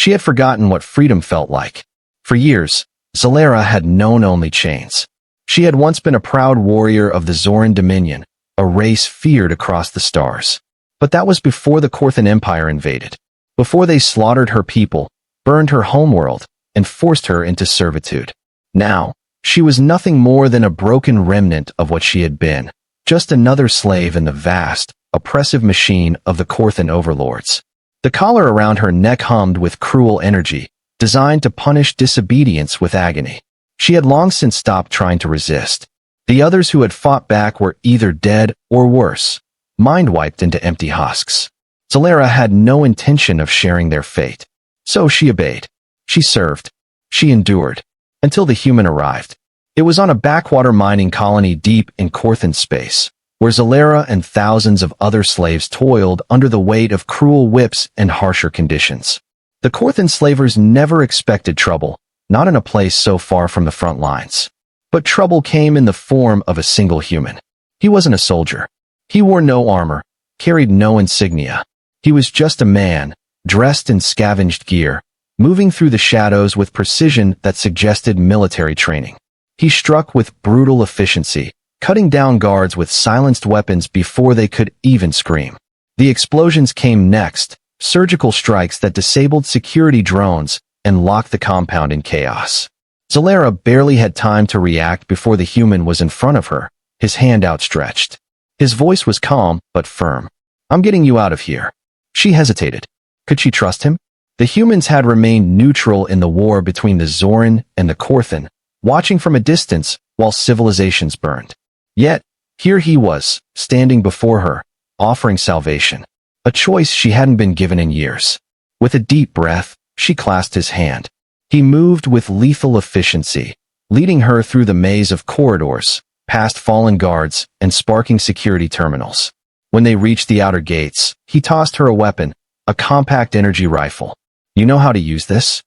She had forgotten what freedom felt like. For years, Zalera had known only chains. She had once been a proud warrior of the Zoran Dominion, a race feared across the stars. But that was before the Korthan Empire invaded. Before they slaughtered her people, burned her homeworld, and forced her into servitude. Now, she was nothing more than a broken remnant of what she had been, just another slave in the vast, oppressive machine of the Korthan overlords. The collar around her neck hummed with cruel energy, designed to punish disobedience with agony. She had long since stopped trying to resist. The others who had fought back were either dead or worse, mind-wiped into empty husks. Zalera had no intention of sharing their fate. So she obeyed. She served. She endured. Until the human arrived. It was on a backwater mining colony deep in Korthan space, where Zalera and thousands of other slaves toiled under the weight of cruel whips and harsher conditions. The Korthan slavers never expected trouble, not in a place so far from the front lines. But trouble came in the form of a single human. He wasn't a soldier. He wore no armor, carried no insignia. He was just a man, dressed in scavenged gear, moving through the shadows with precision that suggested military training. He struck with brutal efficiency, cutting down guards with silenced weapons before they could even scream. The explosions came next, surgical strikes that disabled security drones and locked the compound in chaos. Zalera barely had time to react before the human was in front of her, his hand outstretched. His voice was calm but firm. "I'm getting you out of here." She hesitated. Could she trust him? The humans had remained neutral in the war between the Zoran and the Korthan, watching from a distance while civilizations burned. Yet, here he was, standing before her, offering salvation. A choice she hadn't been given in years. With a deep breath, she clasped his hand. He moved with lethal efficiency, leading her through the maze of corridors, past fallen guards and sparking security terminals. When they reached the outer gates, he tossed her a weapon, a compact energy rifle. "You know how to use this?"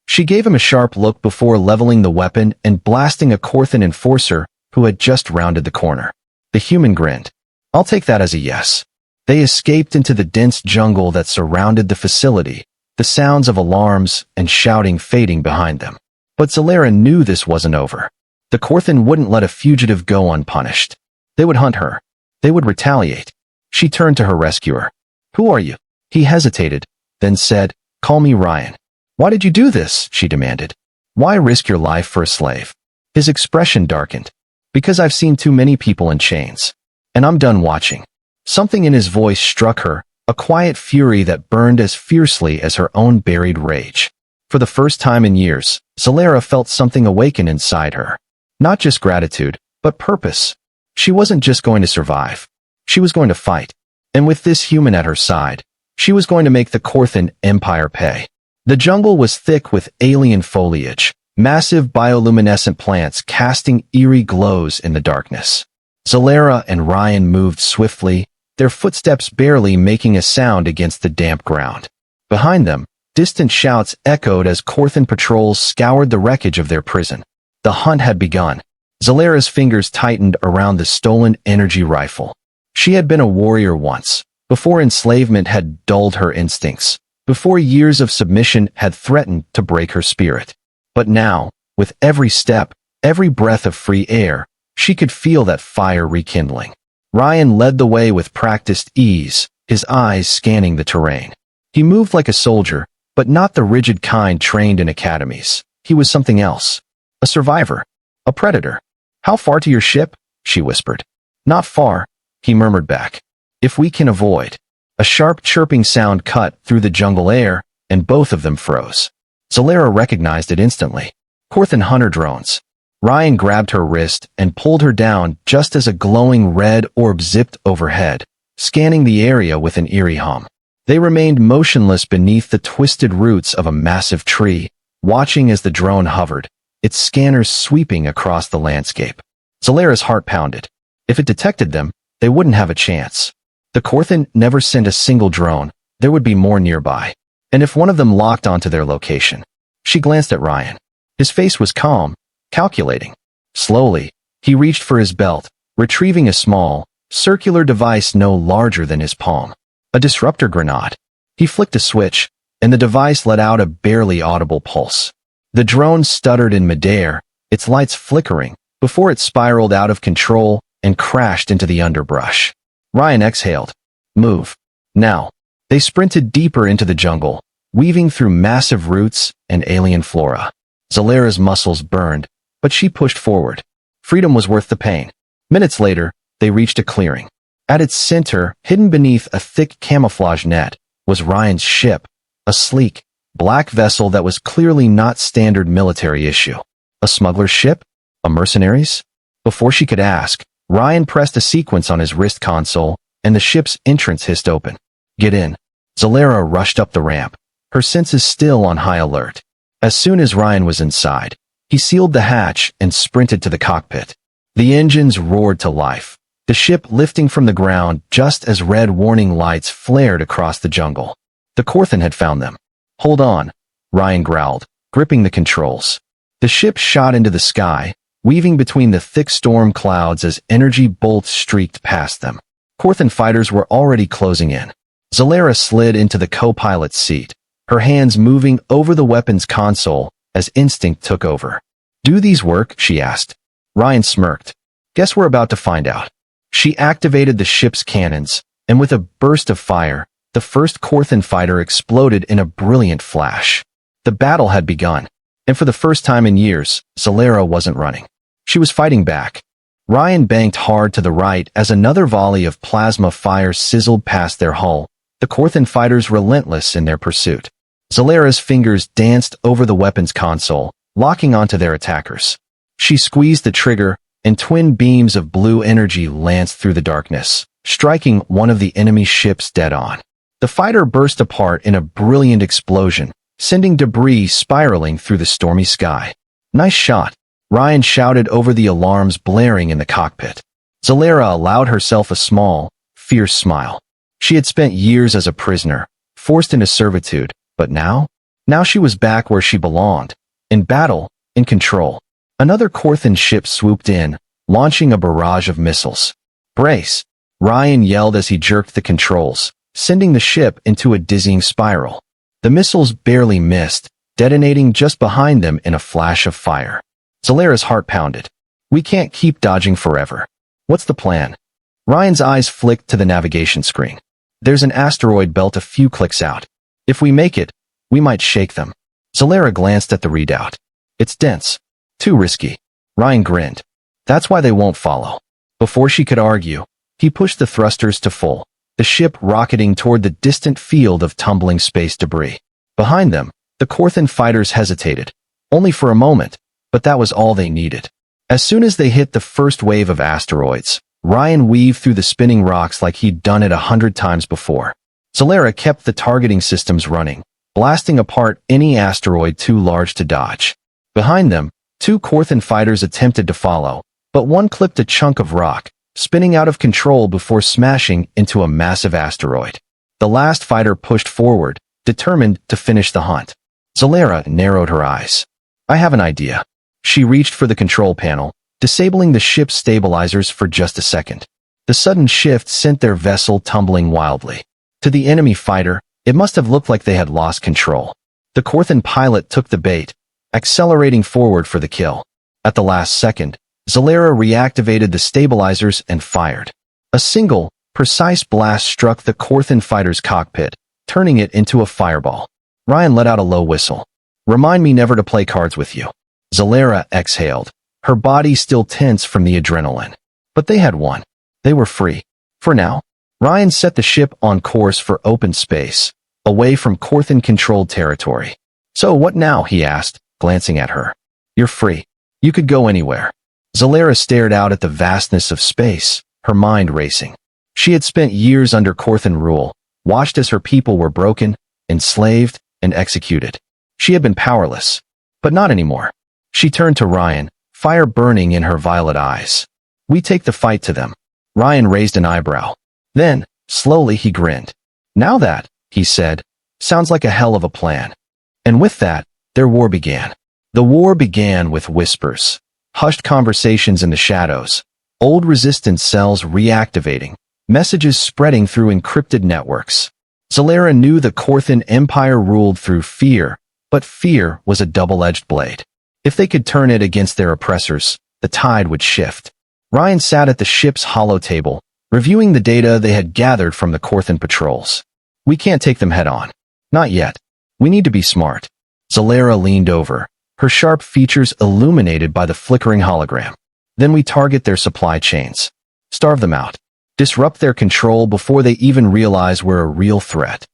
She gave him a sharp look before leveling the weapon and blasting a Korthan enforcer who had just rounded the corner. The human grinned. "I'll take that as a yes." They escaped into the dense jungle that surrounded the facility, the sounds of alarms and shouting fading behind them. But Zalera knew this wasn't over. The Korthan wouldn't let a fugitive go unpunished. They would hunt her. They would retaliate. She turned to her rescuer. "Who are you?" He hesitated, then said, "Call me Ryan." "Why did you do this?" she demanded. "Why risk your life for a slave?" His expression darkened. "Because I've seen too many people in chains. And I'm done watching." Something in his voice struck her, a quiet fury that burned as fiercely as her own buried rage. For the first time in years, Zalera felt something awaken inside her. Not just gratitude, but purpose. She wasn't just going to survive. She was going to fight. And with this human at her side, she was going to make the Korthan Empire pay. The jungle was thick with alien foliage, massive bioluminescent plants casting eerie glows in the darkness. Zalera and Ryan moved swiftly, their footsteps barely making a sound against the damp ground. Behind them, distant shouts echoed as Korthan patrols scoured the wreckage of their prison. The hunt had begun. Zalera's fingers tightened around the stolen energy rifle. She had been a warrior once, before enslavement had dulled her instincts, before years of submission had threatened to break her spirit. But now, with every step, every breath of free air, she could feel that fire rekindling. Ryan led the way with practiced ease, his eyes scanning the terrain. He moved like a soldier, but not the rigid kind trained in academies. He was something else. A survivor. A predator. "How far to your ship?" she whispered. "Not far," he murmured back. "If we can avoid." A sharp chirping sound cut through the jungle air, and both of them froze. Zalera recognized it instantly. Korthan hunter drones. Ryan grabbed her wrist and pulled her down just as a glowing red orb zipped overhead, scanning the area with an eerie hum. They remained motionless beneath the twisted roots of a massive tree, watching as the drone hovered, its scanners sweeping across the landscape. Zalera's heart pounded. If it detected them, they wouldn't have a chance. The Korthan never sent a single drone. There would be more nearby. And if one of them locked onto their location. She glanced at Ryan. His face was calm, calculating. Slowly, he reached for his belt, retrieving a small, circular device no larger than his palm. A disruptor grenade. He flicked a switch, and the device let out a barely audible pulse. The drone stuttered in midair, its lights flickering, before it spiraled out of control and crashed into the underbrush. Ryan exhaled. Move. Now. They sprinted deeper into the jungle, weaving through massive roots and alien flora. Zalera's muscles burned, but she pushed forward. Freedom was worth the pain. Minutes later, they reached a clearing. At its center, hidden beneath a thick camouflage net, was Ryan's ship, a sleek, black vessel that was clearly not standard military issue. A smuggler's ship? A mercenary's? Before she could ask, Ryan pressed a sequence on his wrist console, and the ship's entrance hissed open. Get in. Zalera rushed up the ramp, her senses still on high alert. As soon as Ryan was inside, he sealed the hatch and sprinted to the cockpit. The engines roared to life, the ship lifting from the ground just as red warning lights flared across the jungle. The Korthan had found them. Hold on, Ryan growled, gripping the controls. The ship shot into the sky, weaving between the thick storm clouds as energy bolts streaked past them. Korthan fighters were already closing in. Zalera slid into the co-pilot's seat, her hands moving over the weapons console as instinct took over. Do these work? She asked. Ryan smirked. Guess we're about to find out. She activated the ship's cannons, and with a burst of fire, the first Korthan fighter exploded in a brilliant flash. The battle had begun, and for the first time in years, Zalera wasn't running. She was fighting back. Ryan banked hard to the right as another volley of plasma fire sizzled past their hull, the Korthan fighters relentless in their pursuit. Zalera's fingers danced over the weapons console, locking onto their attackers. She squeezed the trigger, and twin beams of blue energy lanced through the darkness, striking one of the enemy ships dead on. The fighter burst apart in a brilliant explosion, sending debris spiraling through the stormy sky. Nice shot, Ryan shouted over the alarms blaring in the cockpit. Zalera allowed herself a small, fierce smile. She had spent years as a prisoner, forced into servitude, but now she was back where she belonged, in battle, in control. Another Korthan ship swooped in, launching a barrage of missiles. Brace, Ryan yelled as he jerked the controls, sending the ship into a dizzying spiral. The missiles barely missed, detonating just behind them in a flash of fire. Zalera's heart pounded. We can't keep dodging forever. What's the plan? Ryan's eyes flicked to the navigation screen. There's an asteroid belt a few clicks out. If we make it, we might shake them. Zalera glanced at the readout. It's dense. Too risky. Ryan grinned. That's why they won't follow. Before she could argue, he pushed the thrusters to full, the ship rocketing toward the distant field of tumbling space debris. Behind them, the Korthan fighters hesitated. Only for a moment, but that was all they needed. As soon as they hit the first wave of asteroids, Ryan weaved through the spinning rocks like he'd done it 100 times before. Zalera kept the targeting systems running, blasting apart any asteroid too large to dodge. Behind them, two Korthan fighters attempted to follow, but one clipped a chunk of rock, spinning out of control before smashing into a massive asteroid. The last fighter pushed forward, determined to finish the hunt. Zalera narrowed her eyes. I have an idea. She reached for the control panel, disabling the ship's stabilizers for just a second. The sudden shift sent their vessel tumbling wildly. To the enemy fighter, it must have looked like they had lost control. The Korthan pilot took the bait, accelerating forward for the kill. At the last second, Zalera reactivated the stabilizers and fired. A single, precise blast struck the Korthan fighter's cockpit, turning it into a fireball. Ryan let out a low whistle. Remind me never to play cards with you. Zalera exhaled, her body still tense from the adrenaline. But they had won. They were free. For now. Ryan set the ship on course for open space, away from Korthan-controlled territory. So what now? He asked, glancing at her. You're free. You could go anywhere. Zalera stared out at the vastness of space, her mind racing. She had spent years under Korthan rule, watched as her people were broken, enslaved, and executed. She had been powerless. But not anymore. She turned to Ryan, fire burning in her violet eyes. We take the fight to them. Ryan raised an eyebrow. Then, slowly he grinned. Now that, he said, sounds like a hell of a plan. And with that, their war began. The war began with whispers, hushed conversations in the shadows, old resistance cells reactivating, messages spreading through encrypted networks. Zalera knew the Korthan Empire ruled through fear, but fear was a double-edged blade. If they could turn it against their oppressors, the tide would shift. Ryan sat at the ship's hollow table, reviewing the data they had gathered from the Korthan patrols. We can't take them head-on. Not yet. We need to be smart. Zalera leaned over, her sharp features illuminated by the flickering hologram. Then we target their supply chains. Starve them out. Disrupt their control before they even realize we're a real threat.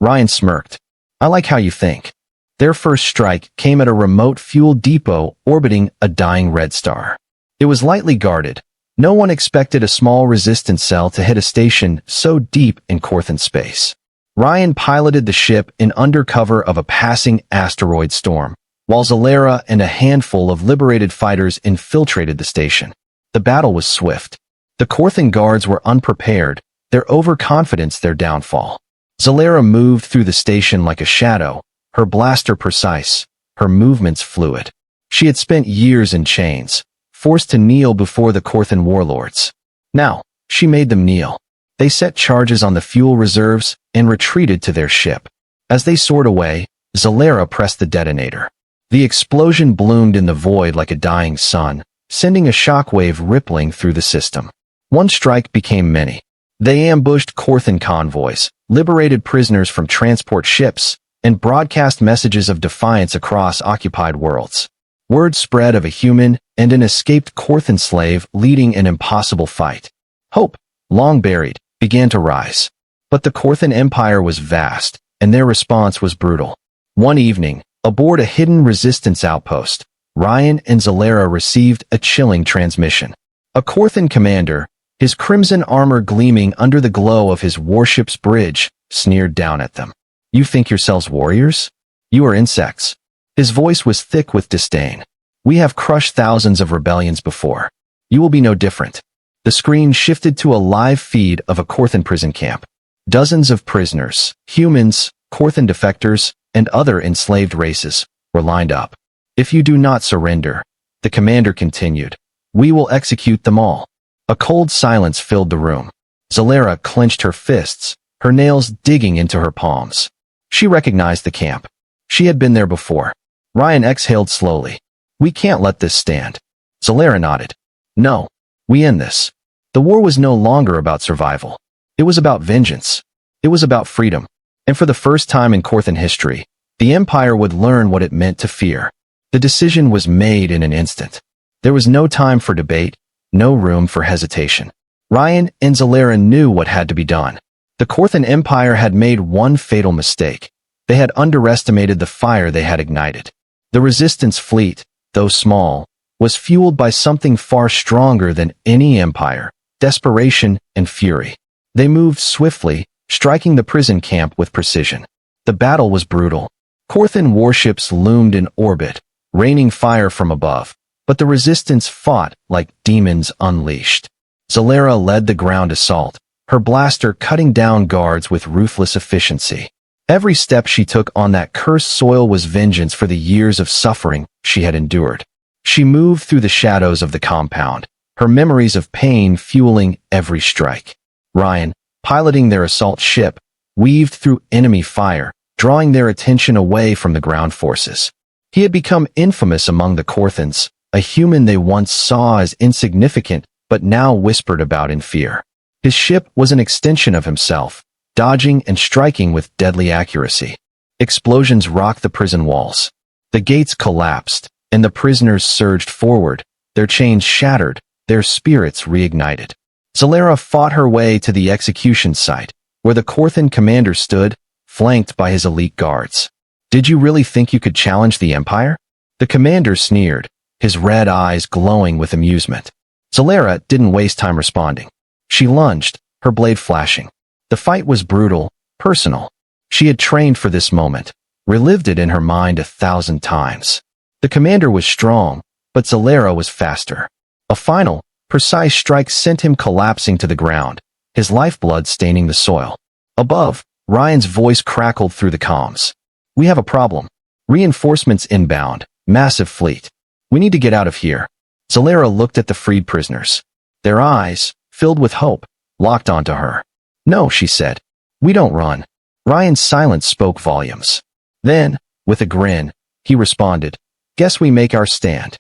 Ryan smirked. I like how you think. Their first strike came at a remote fuel depot orbiting a dying red star. It was lightly guarded. No one expected a small resistance cell to hit a station so deep in Korthan space. Ryan piloted the ship in under cover of a passing asteroid storm, while Zalera and a handful of liberated fighters infiltrated the station. The battle was swift. The Korthan guards were unprepared, their overconfidence their downfall. Zalera moved through the station like a shadow, her blaster precise, her movements fluid. She had spent years in chains, forced to kneel before the Korthan warlords. Now, she made them kneel. They set charges on the fuel reserves and retreated to their ship. As they soared away, Zalera pressed the detonator. The explosion bloomed in the void like a dying sun, sending a shockwave rippling through the system. One strike became many. They ambushed Korthan convoys, liberated prisoners from transport ships, and broadcast messages of defiance across occupied worlds. Word spread of a human and an escaped Korthan slave leading an impossible fight. Hope, long buried, began to rise. But the Korthan Empire was vast, and their response was brutal. One evening, aboard a hidden resistance outpost, Ryan and Zalera received a chilling transmission. A Korthan commander, his crimson armor gleaming under the glow of his warship's bridge, sneered down at them. You think yourselves warriors? You are insects. His voice was thick with disdain. We have crushed thousands of rebellions before. You will be no different. The screen shifted to a live feed of a Korthan prison camp. Dozens of prisoners, humans, Korthan defectors, and other enslaved races, were lined up. If you do not surrender, the commander continued, we will execute them all. A cold silence filled the room. Zalera clenched her fists, her nails digging into her palms. She recognized the camp. She had been there before. Ryan exhaled slowly. We can't let this stand. Zalera nodded. No, we end this. The war was no longer about survival. It was about vengeance. It was about freedom. And for the first time in Korthan history, the Empire would learn what it meant to fear. The decision was made in an instant. There was no time for debate, no room for hesitation. Ryan and Zalera knew what had to be done. The Korthan Empire had made one fatal mistake. They had underestimated the fire they had ignited. The resistance fleet, though small, was fueled by something far stronger than any empire, desperation and fury. They moved swiftly, striking the prison camp with precision. The battle was brutal. Korthan warships loomed in orbit, raining fire from above, but the resistance fought like demons unleashed. Zalera led the ground assault, her blaster cutting down guards with ruthless efficiency. Every step she took on that cursed soil was vengeance for the years of suffering she had endured. She moved through the shadows of the compound, her memories of pain fueling every strike. Ryan, piloting their assault ship, weaved through enemy fire, drawing their attention away from the ground forces. He had become infamous among the Korthans, a human they once saw as insignificant but now whispered about in fear. His ship was an extension of himself, dodging and striking with deadly accuracy. Explosions rocked the prison walls. The gates collapsed, and the prisoners surged forward, their chains shattered, their spirits reignited. Zalera fought her way to the execution site, where the Korthan commander stood, flanked by his elite guards. Did you really think you could challenge the Empire? The commander sneered, his red eyes glowing with amusement. Zalera didn't waste time responding. She lunged, her blade flashing. The fight was brutal, personal. She had trained for this moment, relived it in her mind 1,000 times. The commander was strong, but Zalera was faster. A final, precise strike sent him collapsing to the ground, his lifeblood staining the soil. Above, Ryan's voice crackled through the comms. We have a problem. Reinforcements inbound, massive fleet. We need to get out of here. Zalera looked at the freed prisoners. Their eyes, filled with hope, locked onto her. No, she said. We don't run. Ryan's silence spoke volumes. Then, with a grin, he responded, "Guess we make our stand."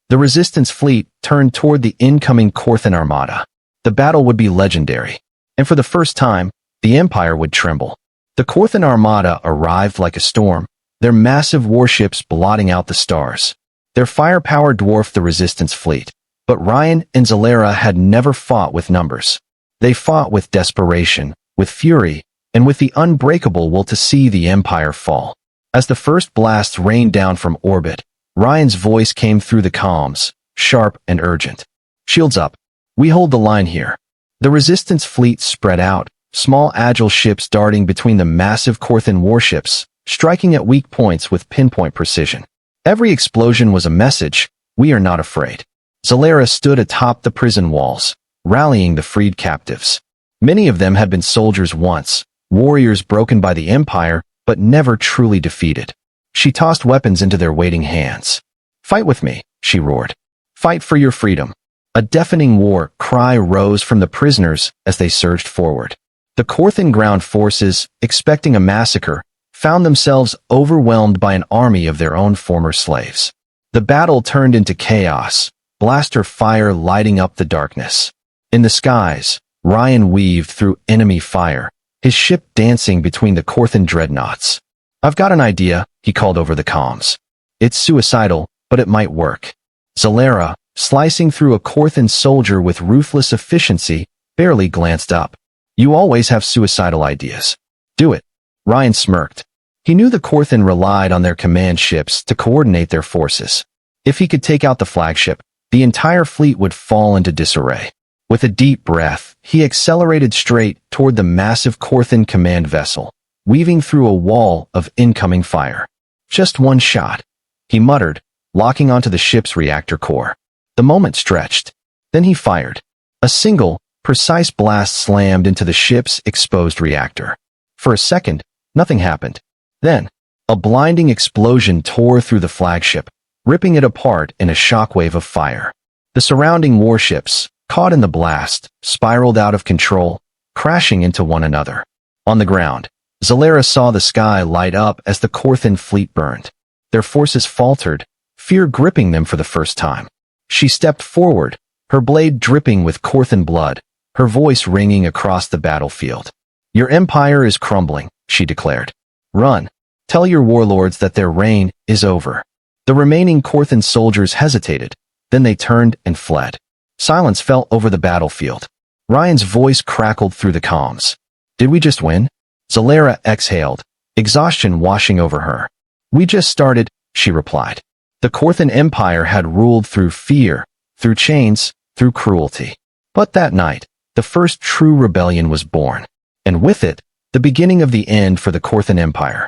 The resistance fleet turned toward the incoming Korthan armada. The battle would be legendary, and for the first time, the Empire would tremble. The Korthan armada arrived like a storm, their massive warships blotting out the stars. Their firepower dwarfed the resistance fleet, but Ryan and Zalera had never fought with numbers. They fought with desperation, with fury, and with the unbreakable will to see the Empire fall. As the first blasts rained down from orbit, Ryan's voice came through the comms, sharp and urgent. "Shields up. We hold the line here." The resistance fleet spread out, small agile ships darting between the massive Korthan warships, striking at weak points with pinpoint precision. Every explosion was a message: we are not afraid. Zalera stood atop the prison walls, rallying the freed captives. Many of them had been soldiers once, warriors broken by the Empire, but never truly defeated. She tossed weapons into their waiting hands. "Fight with me," she roared. "Fight for your freedom." A deafening war cry rose from the prisoners as they surged forward. The Korthan ground forces, expecting a massacre, found themselves overwhelmed by an army of their own former slaves. The battle turned into chaos, blaster fire lighting up the darkness. In the skies, Ryan weaved through enemy fire, his ship dancing between the Korthan dreadnoughts. "I've got an idea," he called over the comms. "It's suicidal, but it might work." Zalera, slicing through a Korthan soldier with ruthless efficiency, barely glanced up. "You always have suicidal ideas. Do it." Ryan smirked. He knew the Korthan relied on their command ships to coordinate their forces. If he could take out the flagship, the entire fleet would fall into disarray. With a deep breath, he accelerated straight toward the massive Korthan command vessel, weaving through a wall of incoming fire. "Just one shot," he muttered, locking onto the ship's reactor core. The moment stretched. Then he fired. A single, precise blast slammed into the ship's exposed reactor. For a second, nothing happened. Then, a blinding explosion tore through the flagship, ripping it apart in a shockwave of fire. The surrounding warships, caught in the blast, spiraled out of control, crashing into one another. On the ground, Zalera saw the sky light up as the Korthan fleet burned. Their forces faltered, fear gripping them for the first time. She stepped forward, her blade dripping with Korthan blood, her voice ringing across the battlefield. "Your empire is crumbling," she declared. "Run. Tell your warlords that their reign is over." The remaining Korthan soldiers hesitated, then they turned and fled. Silence fell over the battlefield. Ryan's voice crackled through the comms. "Did we just win?" Zalera exhaled, exhaustion washing over her. "We just started," she replied. The Korthan Empire had ruled through fear, through chains, through cruelty. But that night, the first true rebellion was born. And with it, the beginning of the end for the Korthan Empire.